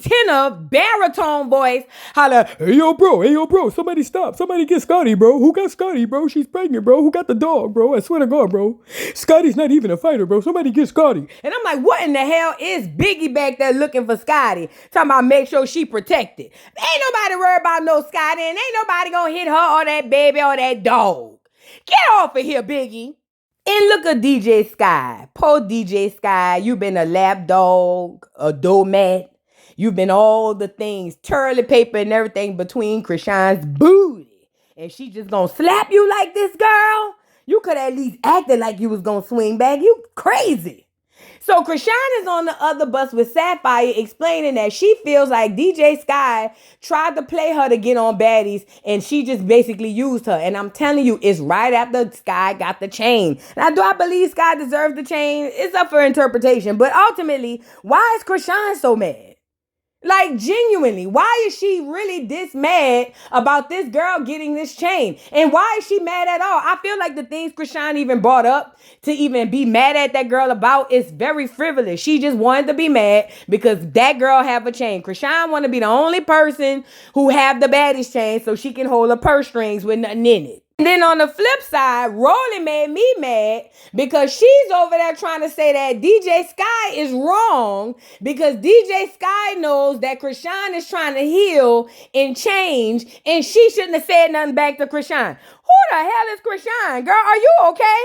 tenor baritone voice holler, Hey yo bro, somebody stop, somebody get Scotty, bro. Who got Scotty, bro? She's pregnant, bro. Who got the dog, bro? I swear to God, bro. Scotty's not even a fighter, bro. Somebody get Scotty. and I'm like, what in the hell is Biggie back there looking for Scotty? Talking about make sure she protected. Ain't nobody worried about no Scotty, and ain't nobody gonna hit her or that baby or that dog. Get off of here, Biggie. And look at DJ Sky. Poor DJ Sky. You been a lap dog, a doormat. You've been all the things, toilet paper and everything between Krishan's booty. And she just gonna slap you like this, girl? You could at least acted like you was gonna swing back. You crazy. So Krishan is on the other bus with Sapphire explaining that she feels like DJ Sky tried to play her to get on Baddies and she just basically used her. And I'm telling you, it's right after Sky got the chain. Now, do I believe Sky deserves the chain? It's up for interpretation. But ultimately, why is Krishan so mad? Like, genuinely, why is she really this mad about this girl getting this chain? And why is she mad at all? I feel like the things Krishan even brought up to even be mad at that girl about is very frivolous. She just wanted to be mad because that girl have a chain. Krishan want to be the only person who have the Baddies chain so she can hold her purse strings with nothing in it. And then on the flip side, Rolling made me mad because she's over there trying to say that DJ Sky is wrong because DJ Sky knows that Krishan is trying to heal and change and she shouldn't have said nothing back to Krishan. Who the hell is Krishan? Girl, are you okay?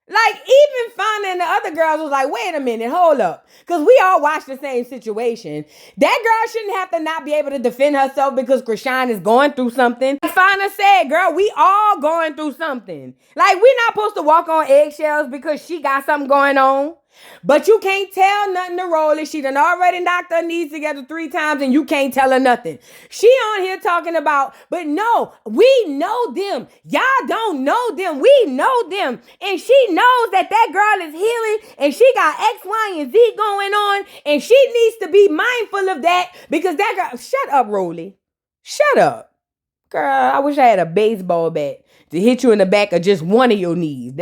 Like, even Fauna and the other girls was like, wait a minute, hold up. Because we all watched the same situation. That girl shouldn't have to not be able to defend herself because Krishan is going through something. Fauna said, girl, we all going through something. Like, we're not supposed to walk on eggshells because she got something going on. But you can't tell nothing to Rolly. She done already knocked her knees together 3 times and you can't tell her nothing. She on here talking about, but no, we know them. Y'all don't know them. We know them. And she knows that that girl is healing and she got X, Y, and Z going on. And she needs to be mindful of that because that girl, shut up, Rolly. Shut up. Girl, I wish I had a baseball bat to hit you in the back of just one of your knees.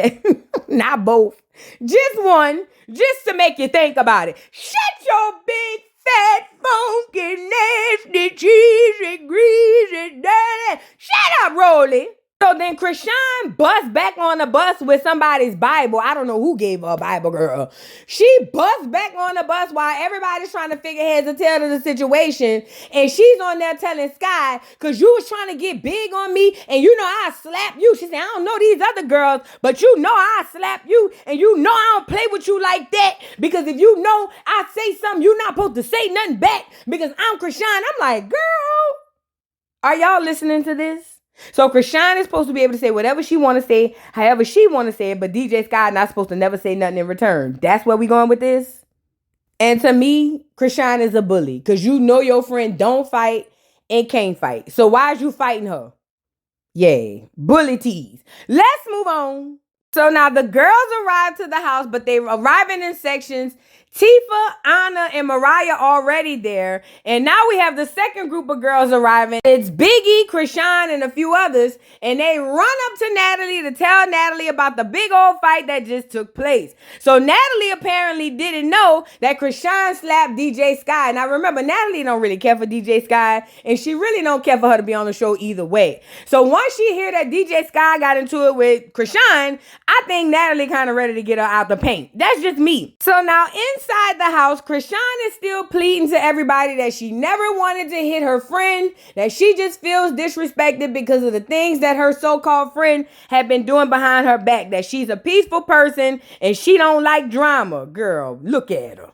Not both. Just one. Just to make you think about it. Shut your big, fat, funky, nasty, cheesy, greasy, dirty. Shut up, Rolly. So then Krishan busts back on the bus with somebody's Bible. I don't know who gave her a Bible, girl. She busts back on the bus while everybody's trying to figure heads or tails of the situation. And she's on there telling Sky, because you was trying to get big on me and you know I slap you. She said, I don't know these other girls, but you know I slap you and you know I don't play with you like that because if you know I say something, you're not supposed to say nothing back because I'm Krishan. I'm like, girl, are y'all listening to this? So Krishan is supposed to be able to say whatever she want to say, however she want to say it, but DJ Sky not supposed to never say nothing in return. That's where we going with this? And to me, Krishan is a bully because you know your friend don't fight and can't fight. So why is you fighting her? Yay. Bully tease. Let's move on. So now the girls arrive to the house, but they arriving in sections. Tifa, Anna, and Mariah already there. And now we have the second group of girls arriving. It's Biggie, Krishan, and a few others. And they run up to Natalie to tell Natalie about the big old fight that just took place. So Natalie apparently didn't know that Krishan slapped DJ Sky. Now remember, Natalie don't really care for DJ Sky. And she really don't care for her to be on the show either way. So once she hear that DJ Sky got into it with Krishan, I think Natalie kind of ready to get her out the paint. That's just me. So now inside the house, Krishan is still pleading to everybody that she never wanted to hit her friend, that she just feels disrespected because of the things that her so-called friend had been doing behind her back, that she's a peaceful person and she don't like drama. Girl, look at her.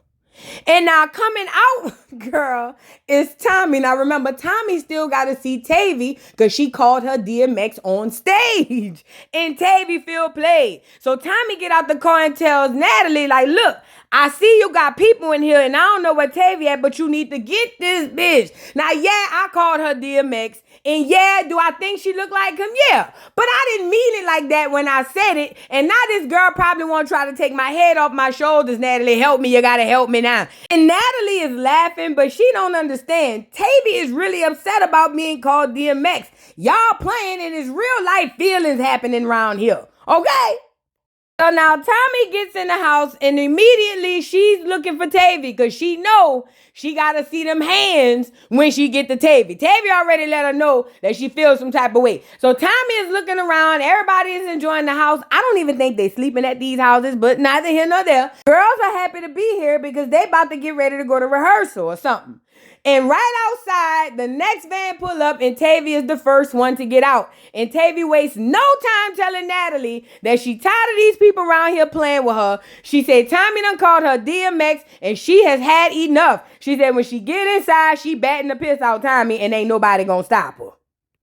And now coming out, girl, is Tommy. Now remember, Tommy still got to see Tavy because she called her DMX on stage. And Tavy feel played. So Tommy get out the car and tells Natalie, like, look, I see you got people in here and I don't know where Tavy at, but you need to get this bitch. Now, yeah, I called her DMX. And yeah, do I think she look like him? Yeah. But I didn't mean it like that when I said it. And now this girl probably want to try to take my head off my shoulders. Natalie, help me. You got to help me now. And Natalie is laughing, but she don't understand. Tavy is really upset about being called DMX. Y'all playing and it's real life feelings happening around here. Okay? So now Tommy gets in the house and immediately she's looking for Tavy because she know she got to see them hands when she get to Tavy. Tavy already let her know that she feels some type of way. So Tommy is looking around. Everybody is enjoying the house. I don't even think they sleeping at these houses, but neither here nor there. Girls are happy to be here because they about to get ready to go to rehearsal or something. And right outside, the next van pull up and Tavy is the first one to get out. And Tavy wastes no time telling Natalie that she tired of these people around here playing with her. She said Tommy done called her DMX and she has had enough. She said when she get inside, she batting the piss out Tommy and ain't nobody gonna stop her.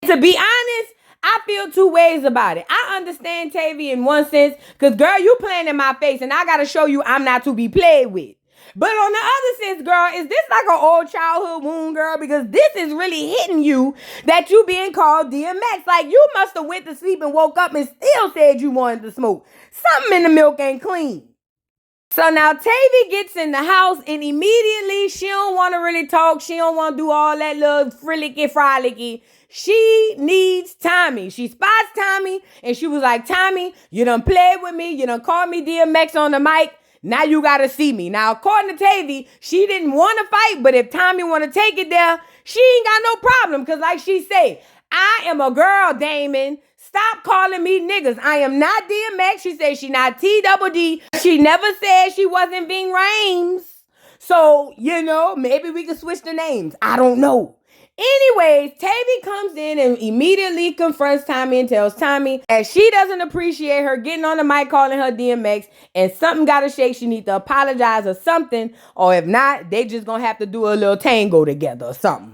To be honest, I feel two ways about it. I understand Tavy in one sense, because girl, you playing in my face and I gotta show you I'm not to be played with. But on the other sense, girl, is this like an old childhood wound, girl? Because this is really hitting you that you being called DMX. Like, you must have went to sleep and woke up and still said you wanted to smoke. Something in the milk ain't clean. So now Tavy gets in the house and immediately she don't want to really talk. She don't want to do all that little frillicky frolicky. She needs Tommy. She spots Tommy and she was like, Tommy, you done played with me. You done called me DMX on the mic. Now you got to see me. Now, according to Tavy, she didn't want to fight, but if Tommy want to take it there, she ain't got no problem. Because like she said, I am a girl, Damon. Stop calling me niggas. I am not DMX. She said she not T-double-D. She never said she wasn't Ving Rhames. So, you know, maybe we could switch the names. I don't know. Anyways, Tavy comes in and immediately confronts Tommy and tells Tommy that she doesn't appreciate her getting on the mic calling her DMX and something gotta shake. She needs to apologize or something, or if not, they just gonna have to do a little tango together or something.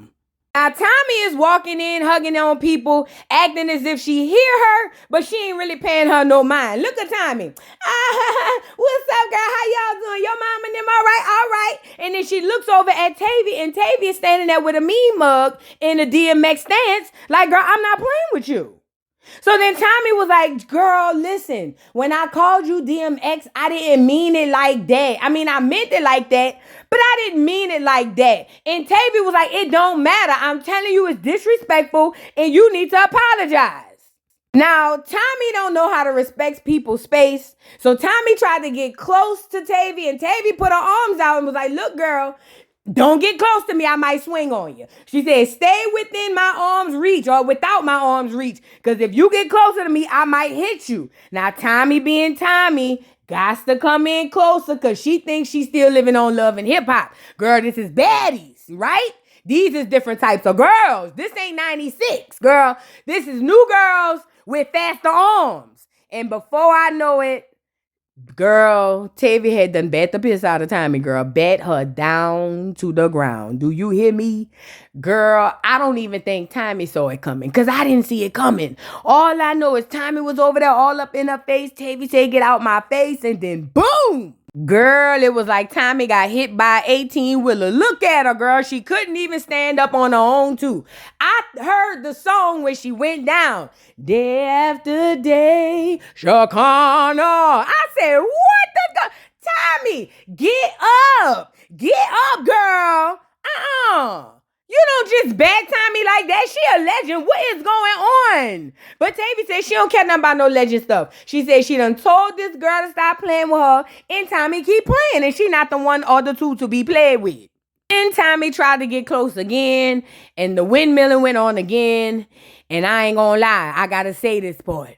Now, Tommy is walking in, hugging on people, acting as if she hear her, but she ain't really paying her no mind. Look at Tommy. What's up, girl? How y'all doing? Your mom and them all right? All right. And then she looks over at Tavy, and Tavy is standing there with a mean mug in a DMX stance, like, girl, I'm not playing with you. So then Tommy was like, girl, listen, when I called you DMX, I didn't mean it like that. I mean, I meant it like that, but I didn't mean it like that. And Tavy was like, it don't matter. I'm telling you it's disrespectful and you need to apologize. Now, Tommy don't know how to respect people's space. So Tommy tried to get close to Tavy and Tavy put her arms out and was like, look, girl, don't get close to me. I might swing on you. She said, stay within my arm's reach or without my arm's reach. Because if you get closer to me, I might hit you. Now, Tommy being Tommy, got to come in closer because she thinks she's still living on love and hip hop. Girl, this is Baddies, right? These is different types of girls. This ain't 96, girl. This is new girls with faster arms. And before I know it, girl, Tavy had done bat the piss out of Tommy, girl. Bat her down to the ground. Do you hear me? Girl, I don't even think Tommy saw it coming because I didn't see it coming. All I know is Tommy was over there all up in her face. Tavy said, get out my face. And then boom. Girl, it was like Tommy got hit by 18-wheeler. Look at her, girl. She couldn't even stand up on her own, too. I heard the song when she went down. Day after day, Shakana. I said, what the Tommy, get up. Get up, girl. You don't just bag Tommy like that. She a legend. What is going on? But Tavy said she don't care nothing about no legend stuff. She said she done told this girl to stop playing with her, and Tommy keep playing, and she not the one or the two to be played with. Then Tommy tried to get close again, and the windmilling went on again, and I ain't gonna lie, I gotta say this part.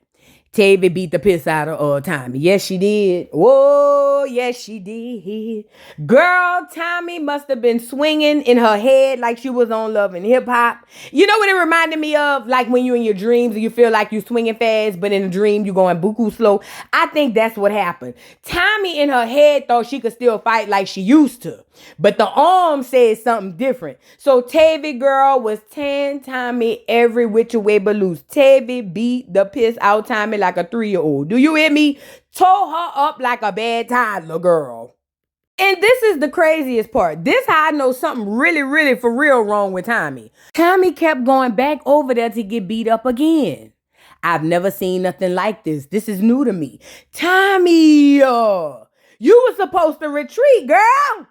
Tavy beat the piss out of Tommy. Yes, she did. Oh, yes, she did. Girl, Tommy must have been swinging in her head like she was on Love and Hip Hop. You know what it reminded me of? Like when you're in your dreams and you feel like you're swinging fast, but in a dream you're going buku slow. I think that's what happened. Tommy in her head thought she could still fight like she used to. But the arm said something different. So Tavy girl was tearing Tommy every which way but loose. Tavy beat the piss out Tommy like a 3-year-old. Do you hear me? Tore her up like a bad toddler, girl. And this is the craziest part. This how I know something really, really for real wrong with Tommy. Tommy kept going back over there to get beat up again. I've never seen nothing like this. This is new to me. Tommy, you were supposed to retreat, girl.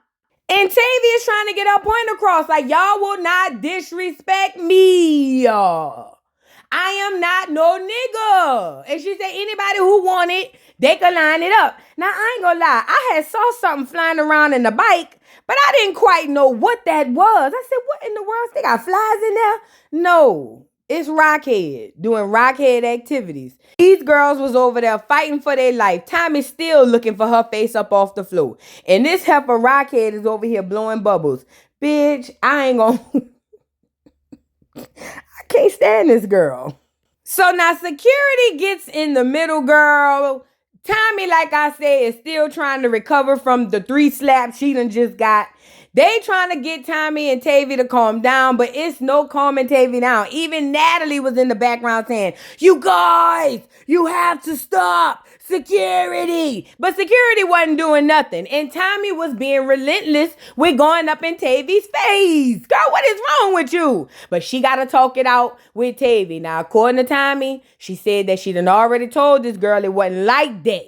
And Tavy is trying to get her point across. Like, y'all will not disrespect me. I am not no nigga. And she said, anybody who want it, they can line it up. Now, I ain't gonna lie. I had saw something flying around in the bike, but I didn't quite know what that was. I said, what in the world? They got flies in there? No, it's Rockhead doing Rockhead activities. These girls was over there fighting for their life. Tommy's still looking for her face up off the floor. And this heifer Rockhead is over here blowing bubbles. Bitch, I ain't gonna... I can't stand this girl. So now security gets in the middle, girl. Tommy, like I said, is still trying to recover from the 3 slaps she done just got. They trying to get Tommy and Tavy to calm down, but it's no calming Tavy down. Even Natalie was in the background saying, you guys, you have to stop. Security. But security wasn't doing nothing. And Tommy was being relentless with going up in Tavy's face. Girl, what is wrong with you? But she got to talk it out with Tavy. Now, according to Tommy, she said that she done already told this girl it wasn't like that.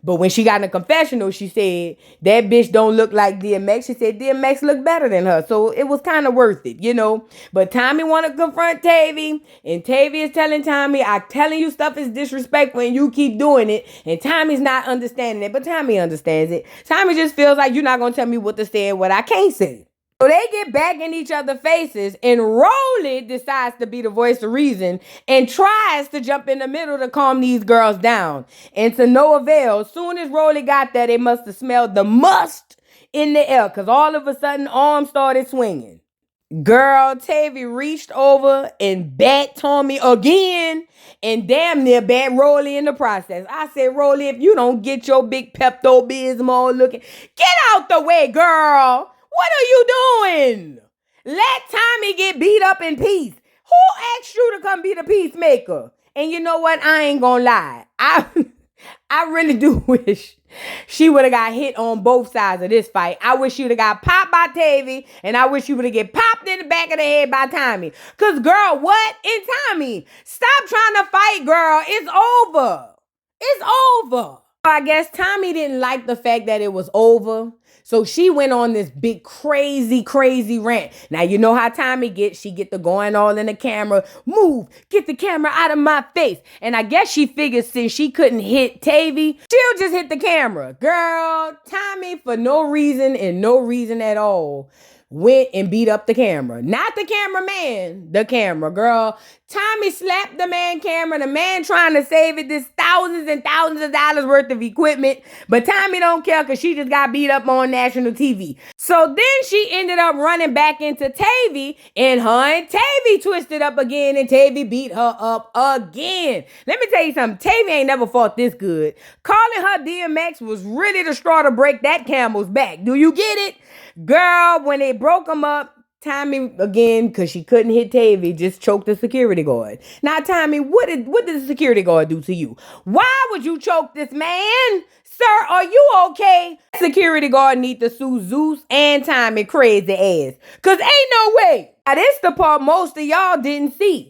But when she got in a confessional, she said, that bitch don't look like DMX. She said DMX looked better than her. So it was kind of worth it, you know. But Tommy want to confront Tavy. And Tavy is telling Tommy, I'm telling you stuff is disrespectful and you keep doing it. And Tommy's not understanding it. But Tommy understands it. Tommy just feels like you're not going to tell me what to say and what I can't say. So they get back in each other's faces, and Rolly decides to be the voice of reason and tries to jump in the middle to calm these girls down. And to no avail. As soon as Rolly got there, they must have smelled the must in the air, because all of a sudden, arms started swinging. Girl, Tavy reached over and bat Tommy again and damn near bat Rolly in the process. I said, Rolly, if you don't get your big Pepto-Bismol looking, get out the way, girl. What are you doing? Let Tommy get beat up in peace. Who asked you to come be the peacemaker? And you know what? I ain't gonna lie. I really do wish she would have got hit on both sides of this fight. I wish she would have got popped by Tavy, and I wish she would have get popped in the back of the head by Tommy. Because, girl, what? And Tommy, stop trying to fight, girl. It's over. It's over. I guess Tommy didn't like the fact that it was over. So she went on this big crazy rant. Now, you know how Tommy gets. She get the going all in the camera. Move. Get the camera out of my face. And I guess she figured since she couldn't hit Tavy, she'll just hit the camera. Girl, Tommy, for no reason and no reason at all, went and beat up the camera. Not the cameraman, the camera, girl. Tommy slapped the man camera. The man trying to save it. This thousands and thousands of dollars worth of equipment. But Tommy don't care because she just got beat up on national TV. So then she ended up running back into Tavy. And her and Tavy twisted up again. And Tavy beat her up again. Let me tell you something. Tavy ain't never fought this good. Calling her DMX was really the straw to break that camel's back. Do you get it? Girl, when they broke him up, Tommy, again, because she couldn't hit Tavy, just choked the security guard. Now, Tommy, what did the security guard do to you? Why would you choke this man? Sir, are you okay? Security guard need to sue Zeus and Tommy crazy ass. Because ain't no way. Now, this the part most of y'all didn't see.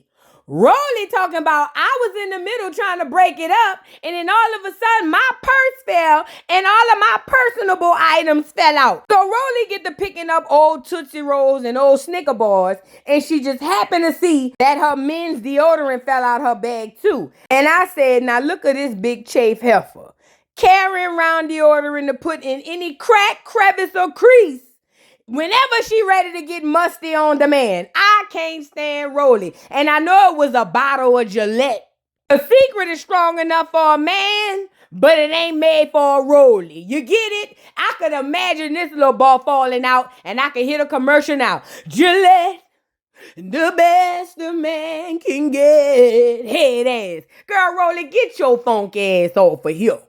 Rolly talking about I was in the middle trying to break it up, and then all of a sudden my purse fell and all of my personable items fell out. So Rolly get to picking up old Tootsie Rolls and old Snicker bars, and she just happened to see that her men's deodorant fell out her bag too. And I said, now look at this big chafe heifer carrying around deodorant to put in any crack, crevice, or crease whenever she ready to get musty on demand. I can't stand Rolly. And I know it was a bottle of Gillette. A secret is strong enough for a man, but it ain't made for a Rolly. You get it? I could imagine this little ball falling out, and I could hear the commercial now. Gillette, the best a man can get. Head ass. Girl, Rolly, get your funky ass off of here.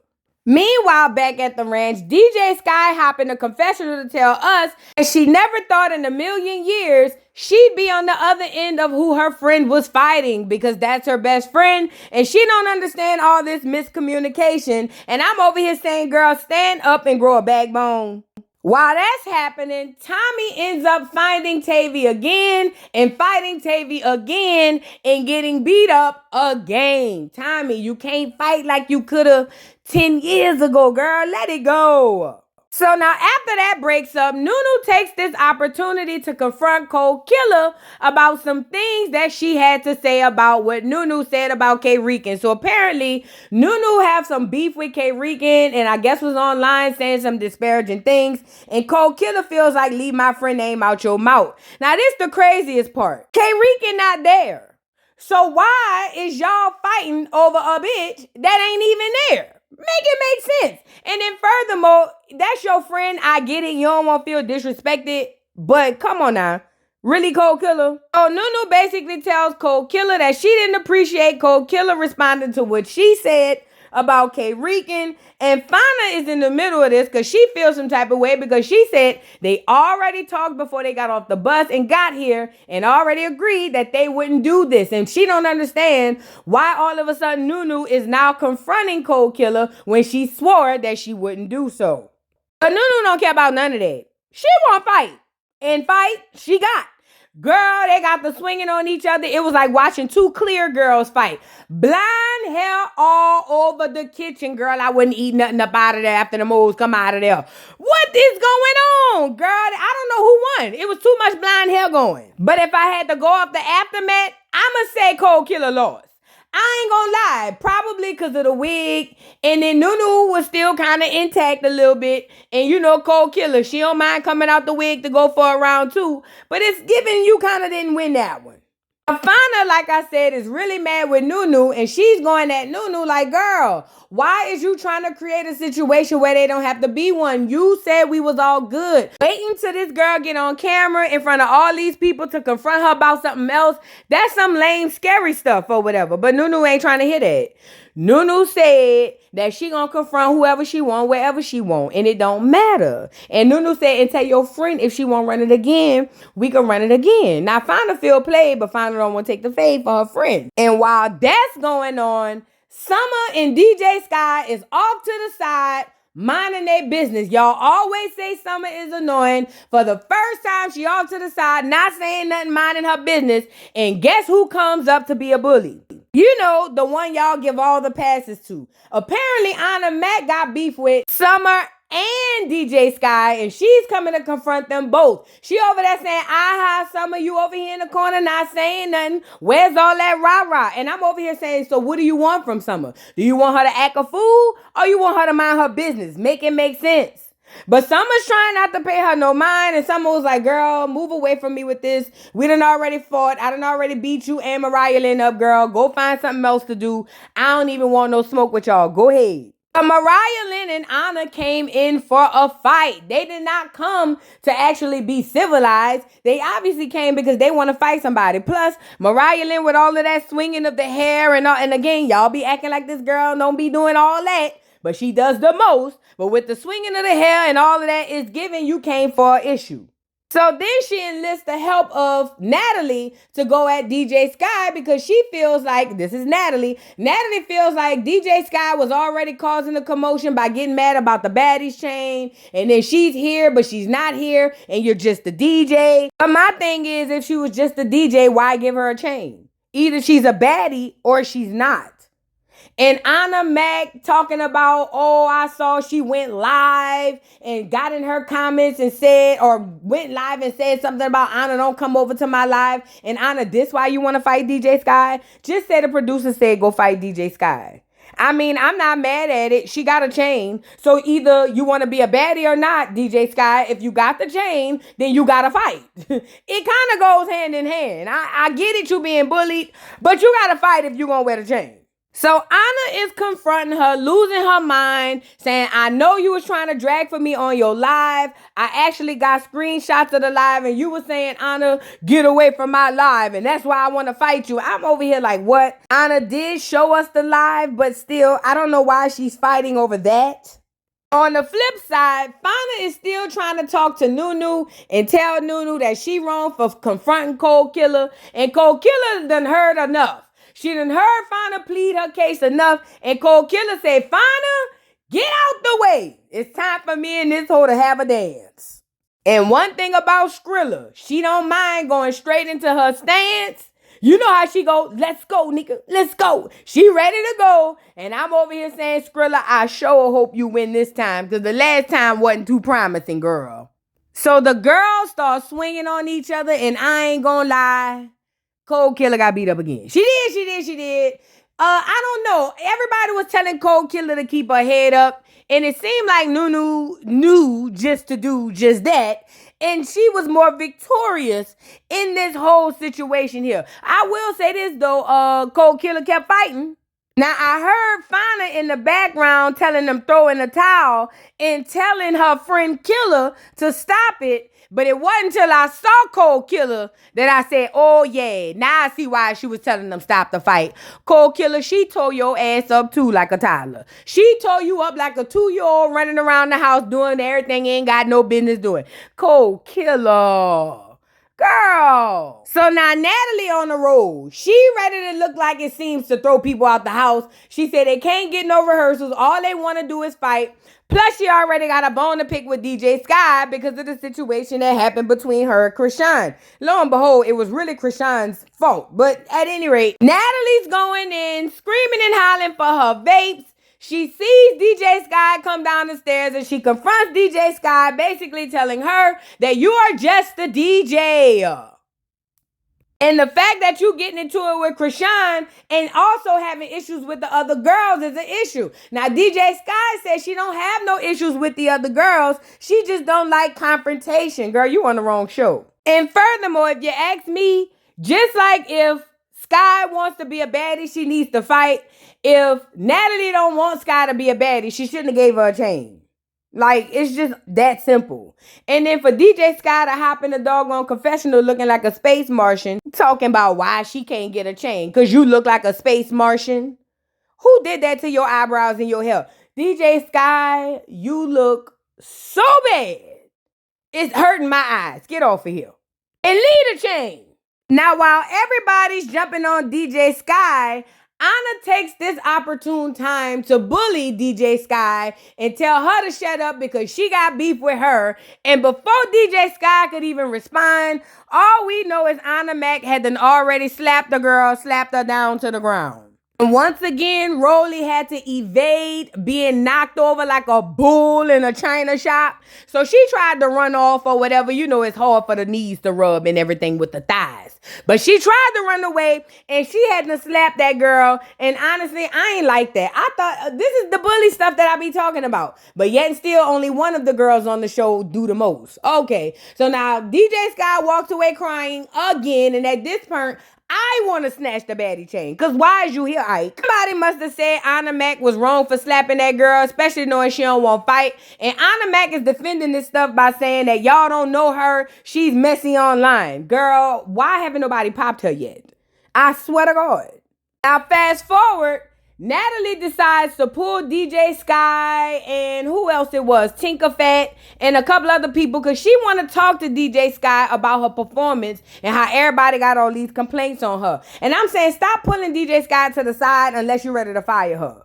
Meanwhile, back at the ranch, DJ Sky hopped in a confessional to tell us that she never thought in a million years she'd be on the other end of who her friend was fighting, because that's her best friend and she don't understand all this miscommunication. And I'm over here saying, girl, stand up and grow a backbone. While that's happening, Tommy ends up finding Tavy again and fighting Tavy again and getting beat up again. Tommy, you can't fight like you could have 10 years ago, girl. Let it go. So now after that breaks up, Noo-Noo takes this opportunity to confront Cold Killer about some things that she had to say about what Noo-Noo said about K-Rican. So apparently, Noo-Noo have some beef with K-Rican and I guess was online saying some disparaging things. And Cold Killer feels like, leave my friend name out your mouth. Now this the craziest part. K-Rican not there. So why is y'all fighting over a bitch that ain't even there? Make it make sense. And then furthermore, that's your friend. I get it. You don't want to feel disrespected. But come on now. Really, Cold Killer? So Noo-Noo basically tells Cold Killer that she didn't appreciate Cold Killer responding to what she said about K-Rican. And Fauna is in the middle of this because she feels some type of way because she said they already talked before they got off the bus and got here and already agreed that they wouldn't do this. And she don't understand why all of a sudden Noo-Noo is now confronting Cold Killer when she swore that she wouldn't do so. But Noo-Noo don't care about none of that. She won't fight. And fight, she got. Girl, they got the swinging on each other. It was like watching two clear girls fight. Blind hair all over the kitchen, girl. I wouldn't eat nothing up out of there after the moles come out of there. What is going on, girl? I don't know who won. It was too much blind hair going. But if I had to go off the aftermath, I'ma say Cold Killer lost. I ain't gonna lie, probably because of the wig. And then Noo-Noo was still kind of intact a little bit. And you know, Cold Killer, she don't mind coming out the wig to go for a round two. But it's giving you kind of didn't win that one. Fauna, like I said, is really mad with Noo-Noo. And she's going at Noo-Noo like, girl, why is you trying to create a situation where they don't have to be one? You said we was all good. Waiting till this girl get on camera in front of all these people to confront her about something else. That's some lame, scary stuff or whatever. But Noo-Noo ain't trying to hear that. Noo-Noo said that she gonna confront whoever she want, wherever she want, and it don't matter. And Noo-Noo said, and tell your friend if she won't run it again, we can run it again. Now, Fauna feel played, but Fauna don't want to take the fade for her friend. And while that's going on, Summer and DJ Sky is off to the side, minding their business. Y'all always say Summer is annoying. For the first time, she off to the side, not saying nothing, minding her business. And guess who comes up to be a bully? You know, the one y'all give all the passes to. Apparently, Anna Mac got beef with Summer and DJ Sky, and she's coming to confront them both. She over there saying, aha, Summer, you over here in the corner not saying nothing. Where's all that rah-rah? And I'm over here saying, so what do you want from Summer? Do you want her to act a fool, or you want her to mind her business? Make it make sense. But Summer's trying not to pay her no mind, and Summer was like, girl, move away from me with this. We done already fought. I done already beat you and Mariah Lynn up, girl. Go find something else to do. I don't even want no smoke with y'all. Go ahead. Mariah Lynn and Anna came in for a fight. They did not come to actually be civilized. They obviously came because they want to fight somebody. Plus, Mariah Lynn with all of that swinging of the hair and all, and again, y'all be acting like this girl don't be doing all that, but she does the most. But with the swinging of the hair and all of that, it's giving you came for an issue. So then she enlists the help of Natalie to go at DJ Sky because she feels like, this is Natalie, Natalie feels like DJ Sky was already causing a commotion by getting mad about the Baddies chain, and then she's here, but she's not here, and you're just the DJ. But my thing is, if she was just the DJ, why give her a chain? Either she's a baddie or she's not. And Anna Mac talking about, oh, I saw she went live and got in her comments and said, or went live and said something about Anna, don't come over to my live. And Anna, this why you want to fight DJ Sky? Just say the producer said go fight DJ Sky. I mean, I'm not mad at it. She got a chain. So either you want to be a baddie or not, DJ Sky. If you got the chain, then you got to fight. It kind of goes hand in hand. I get it, you being bullied, but you got to fight if you going to wear the chain. So Anna is confronting her, losing her mind, saying, I know you was trying to drag for me on your live. I actually got screenshots of the live, and you were saying, Anna, get away from my live, and that's why I want to fight you. I'm over here like, what? Anna did show us the live, but still, I don't know why she's fighting over that. On the flip side, Fauna is still trying to talk to Noo-Noo and tell Noo-Noo that she wrong for confronting Cold Killer, and Cold Killer done heard enough. She done heard Fauna plead her case enough, and Cold Killer said, Fauna, get out the way. It's time for me and this hoe to have a dance. And one thing about Skrilla, she don't mind going straight into her stance. You know how she go, let's go, nigga, let's go. She ready to go. And I'm over here saying, Skrilla, I sure hope you win this time because the last time wasn't too promising, girl. So the girls start swinging on each other, and I ain't gonna lie, Cold Killer got beat up again. She did. I don't know. Everybody was telling Cold Killer to keep her head up, and it seemed like Noo-Noo knew just to do just that, and she was more victorious in this whole situation here. I will say this, though, Cold Killer kept fighting. Now, I heard Fauna in the background telling them throw in the towel and telling her friend Killer to stop it. But it wasn't until I saw Cold Killer that I said, oh, yeah. Now I see why she was telling them stop the fight. Cold Killer, she tore your ass up, too, like a toddler. She tore you up like a 2-year-old running around the house doing everything you ain't got no business doing. Cold Killer. Girl. So now Natalie on the road. She ready to look like it seems to throw people out the house. She said they can't get no rehearsals. All they want to do is fight. Plus, she already got a bone to pick with DJ Sky because of the situation that happened between her and Croan. Lo and behold, it was really Croan's fault. But at any rate, Natalie's going in, screaming and hollering for her vapes. She sees DJ Sky come down the stairs and she confronts DJ Sky, basically telling her that you are just the DJ. And the fact that you getting into it with Croan and also having issues with the other girls is an issue. Now, DJ Sky says she don't have no issues with the other girls. She just don't like confrontation. Girl, you on the wrong show. And furthermore, if you ask me, just like if Sky wants to be a baddie, she needs to fight. If Natalie don't want Sky to be a baddie, she shouldn't have gave her a chain. Like, it's just that simple. And then for DJ Sky to hop in the doggone confessional looking like a space Martian, talking about why she can't get a chain, because you look like a space Martian. Who did that to your eyebrows and your hair? DJ Sky, you look so bad. It's hurting my eyes. Get off of here. And leave the chain. Now, while everybody's jumping on DJ Sky, Anna takes this opportune time to bully DJ Sky and tell her to shut up because she got beef with her. And before DJ Sky could even respond, all we know is Anna Mac had done already slapped the girl, slapped her down to the ground. And once again, Rolly had to evade being knocked over like a bull in a china shop. So she tried to run off or whatever. You know, it's hard for the knees to rub and everything with the thighs. But she tried to run away and she had to slap that girl. And honestly, I ain't like that. I thought this is the bully stuff that I be talking about. But yet and still, only one of the girls on the show do the most. Okay, so now DJ Sky walks away crying again. And at this point, I want to snatch the baddie chain. Because why is you here, Ike? Somebody must have said Anna Mac was wrong for slapping that girl, especially knowing she don't want to fight. And Anna Mac is defending this stuff by saying that y'all don't know her. She's messy online. Girl, why haven't nobody popped her yet? I swear to God. Now, fast forward. Natalie decides to pull DJ Sky and who else it was, Tinkerfat and a couple other people because she want to talk to DJ Sky about her performance and how everybody got all these complaints on her. And I'm saying stop pulling DJ Sky to the side unless you're ready to fire her.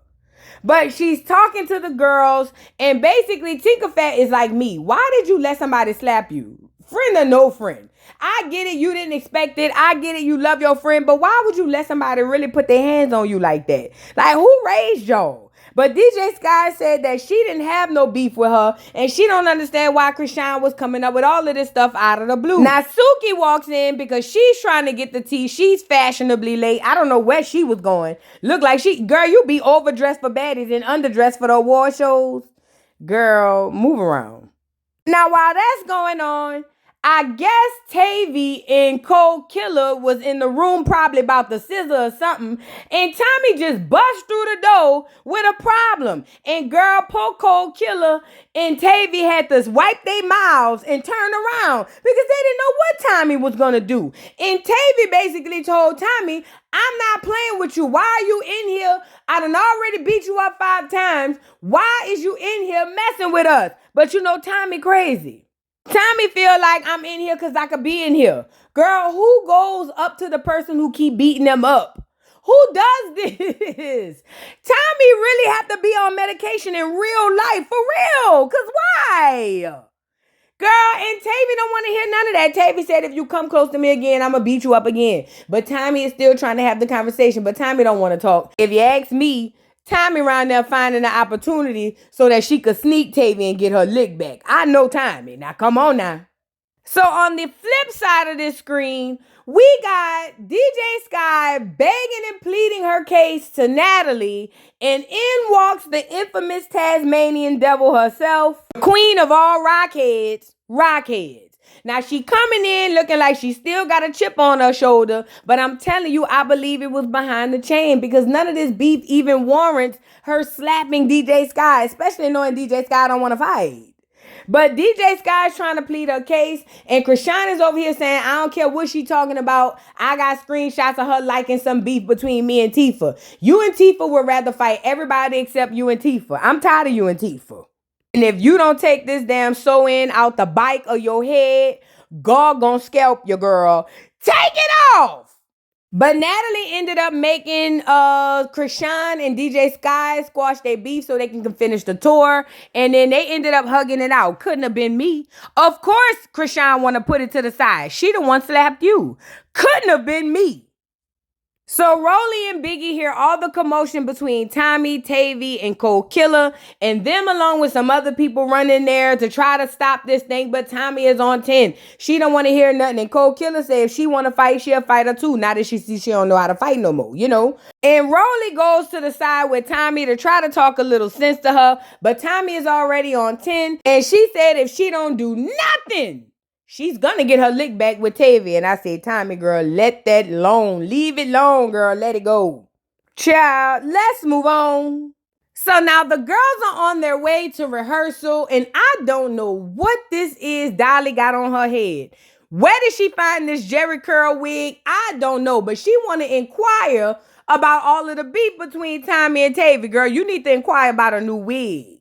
But she's talking to the girls and basically Tinkerfat is like me. Why did you let somebody slap you? Friend or no friend? I get it, you didn't expect it. I get it, you love your friend. But why would you let somebody really put their hands on you like that? Like, who raised y'all? But DJ Sky said that she didn't have no beef with her. And she don't understand why Croan was coming up with all of this stuff out of the blue. Now, Suki walks in because she's trying to get the tea. She's fashionably late. I don't know where she was going. Look like girl, you be overdressed for baddies and underdressed for the award shows. Girl, move around. Now, while that's going on, I guess Tavy and Cold Killer was in the room probably about the scissor or something. And Tommy just bust through the door with a problem. And girl, poor Cold Killer and Tavy had to wipe their mouths and turn around because they didn't know what Tommy was going to do. And Tavy basically told Tommy, I'm not playing with you. Why are you in here? I done already beat you up 5 times. Why is you in here messing with us? But you know, Tommy crazy. Tommy feel like I'm in here because I could be in here. Girl, who goes up to the person who keep beating them up? Who does this? Tommy really have to be on medication in real life, for real. Because why? Girl, and Tavy don't want to hear none of that. Tavy said, if you come close to me again, I'm going to beat you up again. But Tommy is still trying to have the conversation, but Tommy don't want to talk. If you ask me, Tommy around there finding the opportunity so that she could sneak Tavy and get her lick back. I know Tommy. Now, come on now. So on the flip side of this screen, we got DJ Sky begging and pleading her case to Natalie, and in walks the infamous Tasmanian devil herself, queen of all rockheads. Now she coming in looking like she still got a chip on her shoulder, but I'm telling you, I believe it was behind the chain because none of this beef even warrants her slapping DJ Sky, especially knowing DJ Sky don't want to fight. But DJ Sky is trying to plead her case, and Croan is over here saying, I don't care what she talking about. I got screenshots of her liking some beef between me and Tifa. You and Tifa would rather fight everybody except you and Tifa. I'm tired of you and Tifa. And if you don't take this damn sew-in out the bike of your head, God gonna scalp your girl. Take it off! But Natalie ended up making Croan and DJ Sky squash their beef so they can finish the tour. And then they ended up hugging it out. Couldn't have been me. Of course, Croan want to put it to the side. She the one slapped you. Couldn't have been me. So Rolly and Biggie hear all the commotion between Tommy, Tavy, and Cold Killer, and them along with some other people running there to try to stop this thing, but Tommy is on 10. She don't want to hear nothing, and Cold Killer say if she want to fight, she'll fight her too. Now that she sees she don't know how to fight no more, you know? And Rolly goes to the side with Tommy to try to talk a little sense to her, but Tommy is already on 10, and she said if she don't do nothing, she's gonna get her lick back with Tavy. And I say, Tommy, girl, let that alone. Leave it alone, girl. Let it go. Child, let's move on. So now the girls are on their way to rehearsal, and I don't know what this is Dolly got on her head. Where did she find this Jerry curl wig? I don't know, but she want to inquire about all of the beef between Tommy and Tavy. Girl, you need to inquire about a new wig.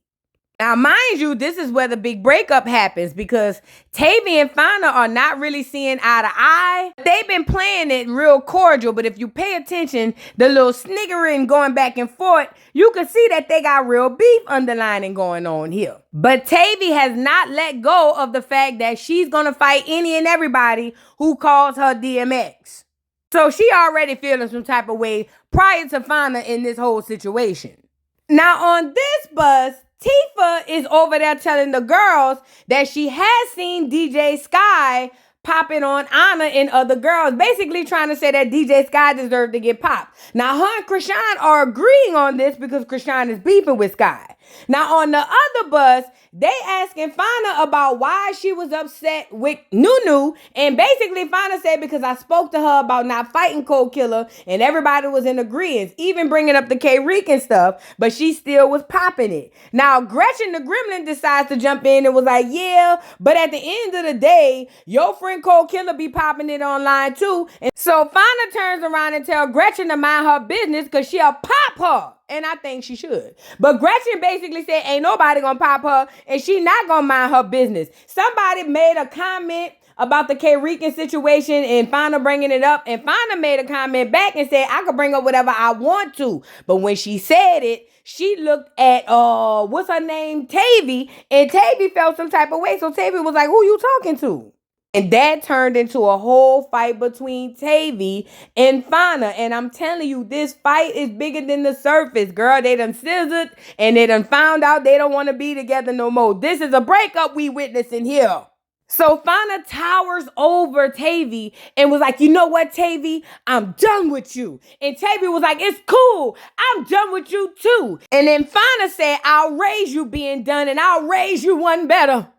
Now, mind you, this is where the big breakup happens because Tavy and Fana are not really seeing eye to eye. They've been playing it real cordial, but if you pay attention, the little sniggering going back and forth, you can see that they got real beef underlining going on here. But Tavy has not let go of the fact that she's going to fight any and everybody who calls her DMX. So she already feeling some type of way prior to Fana in this whole situation. Now, on this bus, Tifa is over there telling the girls that she has seen DJ Sky popping on Anna and other girls, basically trying to say that DJ Sky deserved to get popped. Now, her and Croan are agreeing on this because Croan is beefing with Sky. Now, on the other bus, they asking Fana about why she was upset with Noo-Noo, and basically Fana said because I spoke to her about not fighting Cold Killer, and everybody was in agreement, even bringing up the K-Rican stuff, but she still was popping it. Now, Gretchen the Gremlin decides to jump in and was like, yeah, but at the end of the day, your friend Cold Killer be popping it online too, and so Fana turns around and tell Gretchen to mind her business because she'll pop her. And I think she should. But Gretchen basically said ain't nobody gonna pop her and she not gonna mind her business. Somebody made a comment about the K-Rican situation and Fana bringing it up. And Fana made a comment back and said, I can bring up whatever I want to. But when she said it, she looked at, what's her name? Tavy. And Tavy felt some type of way. So Tavy was like, who you talking to? And that turned into a whole fight between Tavy and Fana. And I'm telling you, this fight is bigger than the surface, girl. They done scissored and they done found out they don't want to be together no more. This is a breakup we witnessing here. So Fana towers over Tavy and was like, you know what, Tavy? I'm done with you. And Tavy was like, it's cool. I'm done with you too. And then Fana said, I'll raise you being done and I'll raise you one better.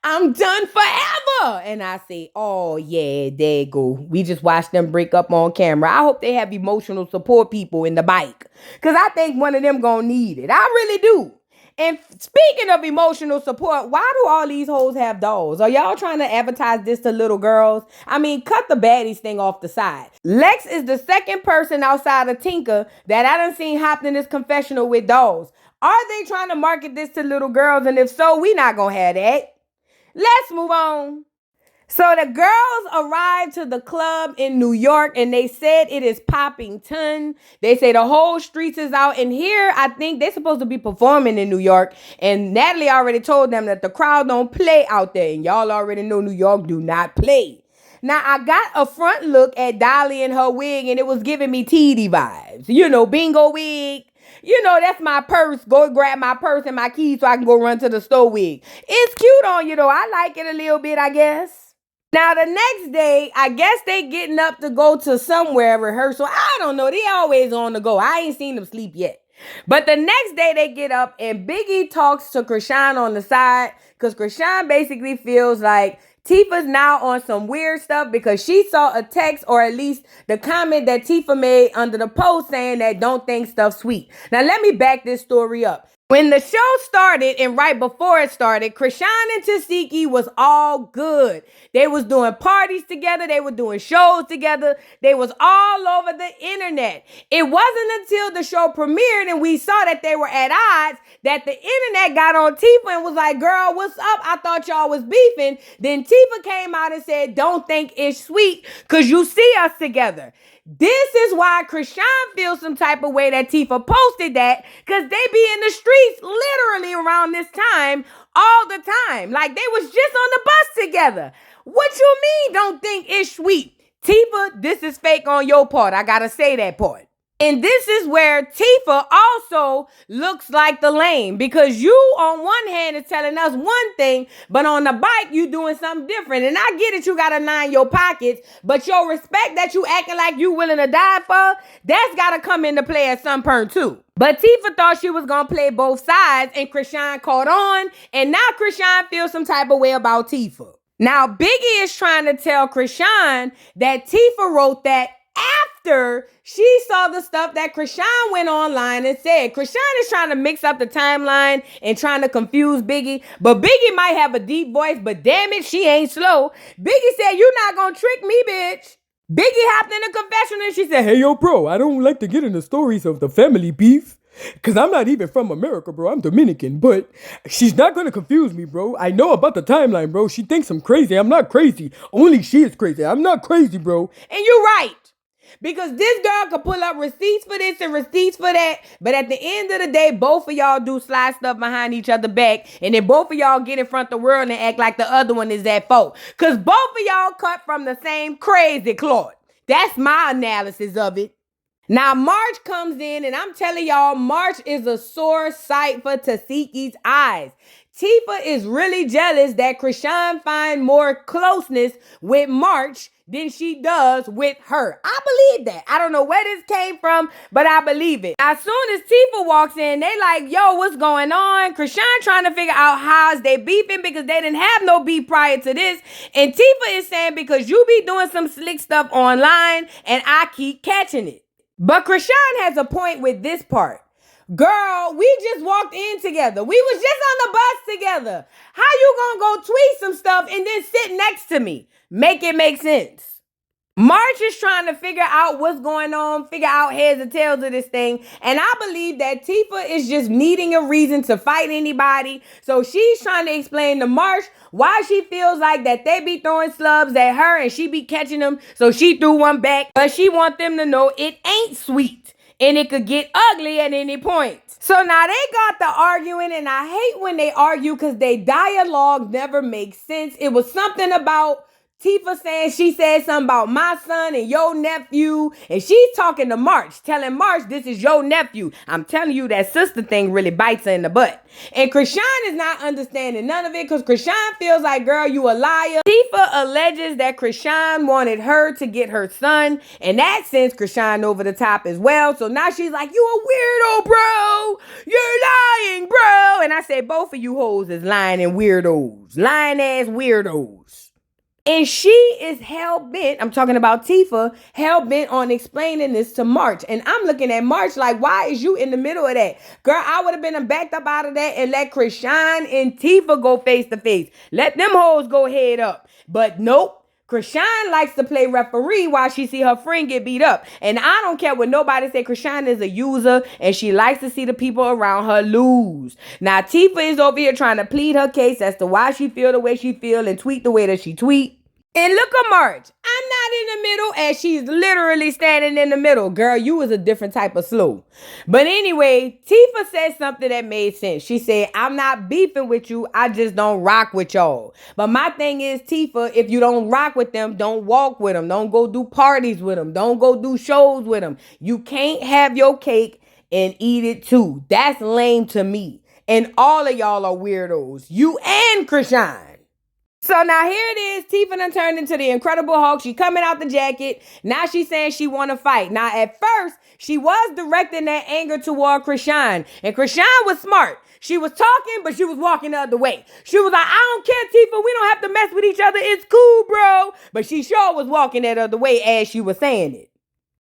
I'm done forever. And I say, oh, yeah, there you go. We just watched them break up on camera. I hope they have emotional support people in the bike because I think one of them gonna need it. I really do. And speaking of emotional support, why do all these hoes have dolls? Are y'all trying to advertise this to little girls? I mean, cut the baddies thing off the side. Lex is the second person outside of Tinker that I done seen hopped in this confessional with dolls. Are they trying to market this to little girls? And if so, we not gonna have that. Let's move on. So the girls arrived to the club in New York and they said it is popping ton. They say the whole streets is out. And here, I think they're supposed to be performing in New York. And Natalie already told them that the crowd don't play out there. And y'all already know New York do not play. Now, I got a front look at Dolly and her wig and it was giving me TD vibes. You know, bingo wig. You know, that's my purse. Go grab my purse and my keys so I can go run to the store wig. It's cute on you though. I like it a little bit, I guess. Now, the next day, I guess they getting up to go to somewhere, rehearsal. I don't know. They always on the go. I ain't seen them sleep yet. But the next day, they get up and Biggie talks to Croan on the side because Croan basically feels like Tifa's now on some weird stuff because she saw a text or at least the comment that Tifa made under the post saying that don't think stuff sweet. Now, let me back this story up. When the show started and right before it started, Croan and Tasiki was all good. They was doing parties together. They were doing shows together. They was all over the internet. It wasn't until the show premiered and we saw that they were at odds that the internet got on Tifa and was like, girl, what's up? I thought y'all was beefing. Then Tifa came out and said, don't think it's sweet because you see us together. This is why Croan feels some type of way that Tifa posted that because they be in the streets literally around this time all the time. Like they was just on the bus together. What you mean don't think it's sweet? Tifa, this is fake on your part. I gotta say that part. And this is where Tifa also looks like the lame because you on one hand is telling us one thing, but on the bike you doing something different. And I get it, you got to line your pockets, but your respect that you acting like you willing to die for, that's got to come into play at some point too. But Tifa thought she was going to play both sides and Croan caught on, and now Croan feels some type of way about Tifa. Now Biggie is trying to tell Croan that Tifa wrote that after she saw the stuff that Croan went online and said. Croan is trying to mix up the timeline and trying to confuse Biggie. But Biggie might have a deep voice, but damn it, she ain't slow. Biggie said, you not gonna trick me, bitch. Biggie hopped in the confessional and she said, Hey, yo, bro, I don't like to get into stories of the family beef. Because I'm not even from America, bro. I'm Dominican. But she's not going to confuse me, bro. I know about the timeline, bro. She thinks I'm crazy. I'm not crazy. Only she is crazy. I'm not crazy, bro. And you're right. Because this girl could pull up receipts for this and receipts for that. But at the end of the day, both of y'all do slide stuff behind each other back. And then both of y'all get in front of the world and act like the other one is at fault. Because both of y'all cut from the same crazy cloth. That's my analysis of it. Now, Marsh comes in and I'm telling y'all, Marsh is a sore sight for Tasiki's eyes. Tifa is really jealous that Croan find more closeness with Marsh than she does with her. I believe that. I don't know where this came from, but I believe it. As soon as Tifa walks in, they like, yo, what's going on? Croan trying to figure out how is they beefing because they didn't have no beef prior to this. And Tifa is saying because you be doing some slick stuff online and I keep catching it. But Croan has a point with this part. Girl, we just walked in together. We was just on the bus together. How you gonna go tweet some stuff and then sit next to me? Make it make sense. Marsh is trying to figure out what's going on, figure out heads and tails of this thing. And I believe that Tifa is just needing a reason to fight anybody. So she's trying to explain to Marsh why she feels like that they be throwing slubs at her and she be catching them. So she threw one back. But she want them to know it ain't sweet. And it could get ugly at any point. So now they got the arguing, and I hate when they argue because they dialogue never makes sense. It was something about Tifa saying she said something about my son and your nephew, and she's talking to Marsh, telling Marsh this is your nephew. I'm telling you that sister thing really bites her in the butt. And Croan is not understanding none of it because Croan feels like, girl, you a liar. Tifa alleges that Croan wanted her to get her son, and that sends Croan over the top as well. So now she's like, you a weirdo, bro. You're lying, bro. And I said, both of you hoes is lying and weirdos. Lying ass weirdos. And she is hell-bent, I'm talking about Tifa, hell-bent on explaining this to Marsh. And I'm looking at Marsh like, why is you in the middle of that? Girl, I would have been backed up out of that and let Croan and Tifa go face-to-face. Let them hoes go head up. But nope. Croan likes to play referee while she see her friend get beat up. And I don't care what nobody say. Croan is a user and she likes to see the people around her lose. Now, Tifa is over here trying to plead her case as to why she feel the way she feel and tweet the way that she tweet. And look at March. I'm not in the middle, and she's literally standing in the middle. Girl, you was a different type of slow. But anyway, Tifa said something that made sense. She said, I'm not beefing with you. I just don't rock with y'all. But my thing is, Tifa, if you don't rock with them, don't walk with them. Don't go do parties with them. Don't go do shows with them. You can't have your cake and eat it too. That's lame to me. And all of y'all are weirdos. You and Croan. So now here it is. Tifa done turned into the Incredible Hulk. She coming out the jacket. Now she's saying she want to fight. Now at first, she was directing that anger toward Croan. And Croan was smart. She was talking, but she was walking the other way. She was like, I don't care, Tifa. We don't have to mess with each other. It's cool, bro. But she sure was walking that other way as she was saying it.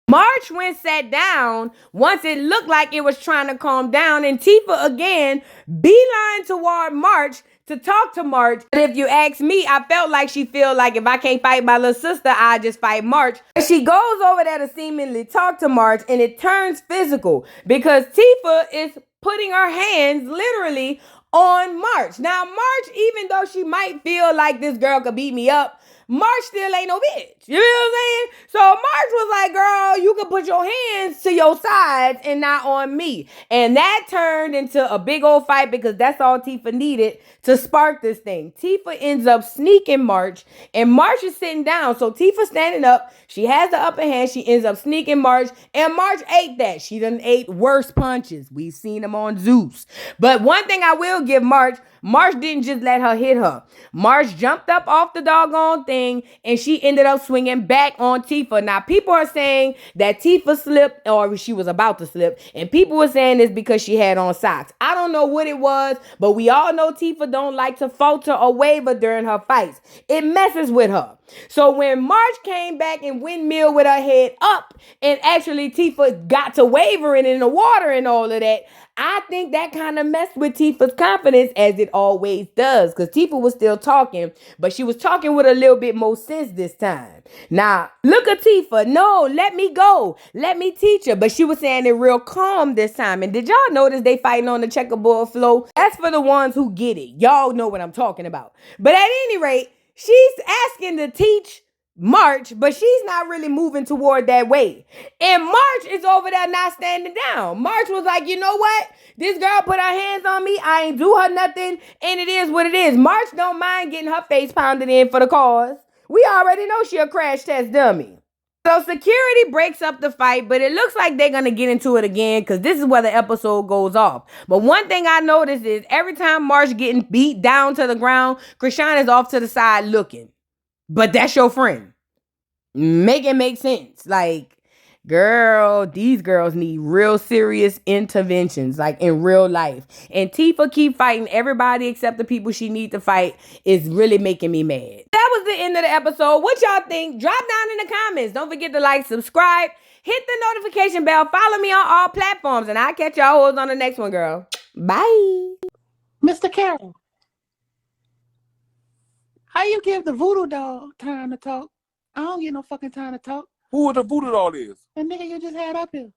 March went sat down once it looked like it was trying to calm down. And Tifa again beeline toward March to talk to March. But if you ask me, I felt like she feel like if I can't fight my little sister, I just fight March. She goes over there to seemingly talk to March, and it turns physical because Tifa is putting her hands literally on March. Now, March, even though she might feel like this girl could beat me up, March still ain't no bitch. You know what I'm saying? So March was like, girl, you can put your hands to your sides and not on me. And that turned into a big old fight because that's all Tifa needed to spark this thing. Tifa ends up sneaking March, and March is sitting down. So Tifa standing up. She has the upper hand. She ends up sneaking March, and March ate that. She done ate worse punches. We've seen them on Zeus. But one thing I will give March didn't just let her hit her. March jumped up off the doggone thing, and she ended up swinging back on Tifa. Now, people are saying that Tifa slipped, or she was about to slip, and people were saying this because she had on socks. I don't know what it was, but we all know Tifa don't like to falter or waver during her fights. It messes with her. So when March came back and windmill with her head up, and actually Tifa got to wavering in the water and all of that, I think that kind of messed with Tifa's confidence, as it always does, because Tifa was still talking, but she was talking with a little bit more sense this time. Now, look at Tifa. No, let me go. Let me teach her. But she was saying it real calm this time. And did y'all notice they fighting on the checkerboard floor? That's for the ones who get it. Y'all know what I'm talking about. But at any rate, she's asking to teach March, but she's not really moving toward that way. And March is over there not standing down. March was like, you know what? This girl put her hands on me. I ain't do her nothing. And it is what it is. March don't mind getting her face pounded in for the cause. We already know she a crash test dummy. So security breaks up the fight, but it looks like they're going to get into it again because this is where the episode goes off. But one thing I noticed is every time March getting beat down to the ground, Croan is off to the side looking. But that's your friend. Make it make sense. Like, girl, these girls need real serious interventions, like in real life. And Tifa keep fighting everybody except the people she need to fight is really making me mad. That was the end of the episode. What y'all think? Drop down in the comments. Don't forget to like, subscribe, hit the notification bell, follow me on all platforms, and I'll catch y'all hoes on the next one, girl. Bye. Mr. Carroll, how you give the voodoo doll time to talk? I don't get no fucking time to talk. Who the voodoo doll is? The nigga you just had up here.